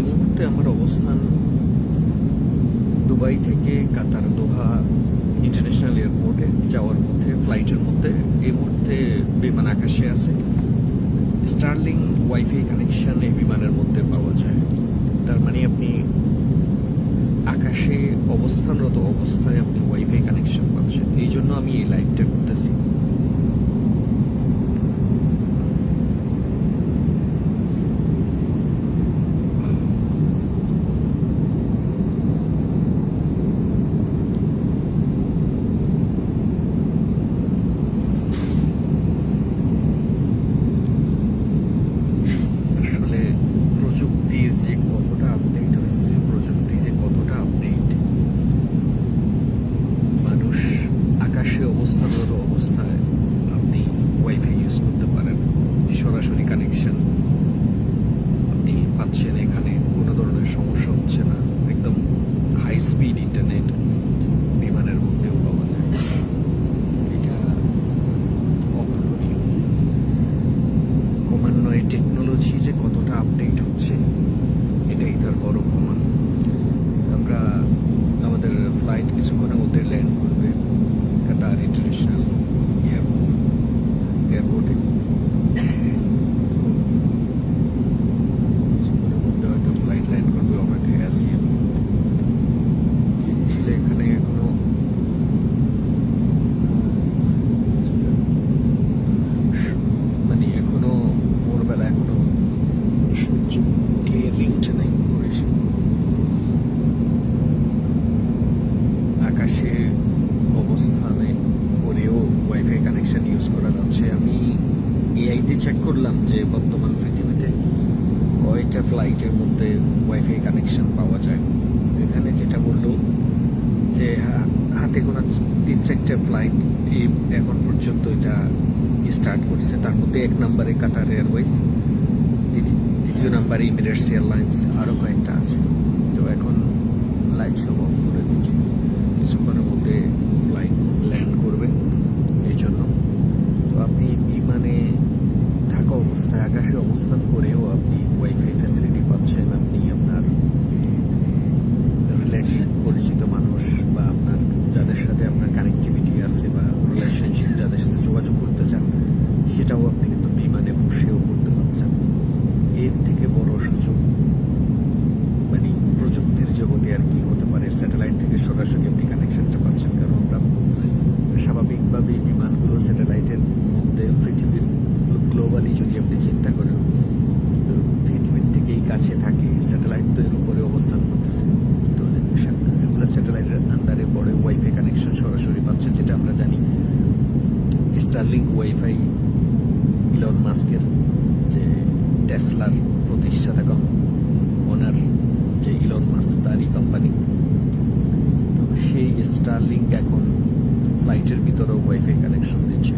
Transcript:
এই মুহূর্তে আমার অবস্থান দুবাই থেকে কাতার দোহা ইন্টারন্যাশনাল এয়ারপোর্টে যাওয়ার মধ্যে, ফ্লাইটের মধ্যে। এই মুহূর্তে বিমান আকাশে আছে। স্টারলিং ওয়াইফাই কানেকশন এই বিমানের মধ্যে পাওয়া যায়। তার মানে আপনি আকাশে অবস্থানরত অবস্থায় আপনি ওয়াইফাই কানেকশন পাচ্ছেন। এই জন্য আমি এই লাইভটা করতেছি। প্রযুক্তির যে কতটা আপডেট হয়েছে, প্রযুক্তি যে কতটা আপডেট, মানুষ আকাশে অবস্থানরত অবস্থায় আপনি ওয়াইফাই ইউজ করতে পারেন। সরাসরি কানেকশন আপনি পাচ্ছেন, এখানে কোনো ধরনের সমস্যা হচ্ছে না। একদম হাই স্পিড ইন্টারনেট বিমানের মধ্যেও পাওয়া যায়। এটা অতুলনীয়। ক্রমান্বয়ে টেকনোলজি যে কতটা আপডেট হচ্ছে, এটাই তার বড় প্রমাণ। আমরা আমাদের ফ্লাইট কিছুক্ষণের মধ্যে ল্যান্ড করবে কাতার ইন্টারন্যাশনাল এয়ারপোর্টে। কিছুক্ষণের মধ্যে হয়তো ফ্লাইট ল্যান্ড করবে, অপেক্ষায় আছি আমি। আসলে এখানে এখনো এখনো ভোরবেলা, এখনো সূর্য ক্লিয়ারলি উঠে নাই। আকাশে অবস্থানে করেও ওয়াইফাই কানেকশন ইউজ করা যাচ্ছে। আমি এআইতে চেক করলাম যে বর্তমান পৃথিবীতে কয়টা ফ্লাইটের মধ্যে ওয়াইফাই কানেকশন পাওয়া যায়। এখানে যেটা বললো যে হাতে গোনা 3-4টা ফ্লাইট এখন পর্যন্ত এটা স্টার্ট করছে। তার মধ্যে 1 নম্বরে কাতার এয়ারওয়েজ, দ্বিতীয় নম্বরে এমিরেটস এয়ারলাইন্স, আরও কয়েকটা আছে। তো এখন লাইট সব অফ করে দিচ্ছে। কিছুক্ষণের মধ্যে ফ্লাইট ল্যান্ড করবে। এই জন্য তো আপনি বিমানে থাকা অবস্থায় আকাশে অবস্থান করেও আপনি ওয়াইফাই ফ্যাসিলিটি পাচ্ছেন। আপনি আপনার রিলেটিভ, পরিচিত মানুষ বা আপনার যাদের সাথে আপনার কানেক্টিভিটি আছে বা রিলেশনশিপ, যাদের সাথে যোগাযোগ করতে চান, সেটাও আপনি কিন্তু বিমানে বসেও করতে পারছেন। এর থেকে বড় সুযোগ প্রযুক্তির জগতে আর কি হতে পারে। স্যাটেলাইট থেকে সরাসরি আপনি কানেকশনটা পাচ্ছেন। কারণ আমরা স্বাভাবিকভাবেই বিমানগুলো স্যাটেলাইটের মধ্যে, পৃথিবীর গ্লোবালি যদি আপনি চিন্তা করেন, তো পৃথিবীর থেকেই কাছে থাকে। স্যাটেলাইট তো এর উপরে অবস্থান করতেছে। তো এগুলো স্যাটেলাইটের আন্ডারে পড়ে ওয়াইফাই কানেকশন সরাসরি পাচ্ছে, যেটা আমরা জানি। স্টারলিংক ওয়াইফাই ইলন মাস্কের, যে টেসলার প্রতিষ্ঠাতা ওনার, যে ইলন মাস্ক, তারই কোম্পানি। তো সেই স্টারলিংক এখন ফ্লাইটের ভিতরেও ওয়াইফাই কানেকশন দিচ্ছে।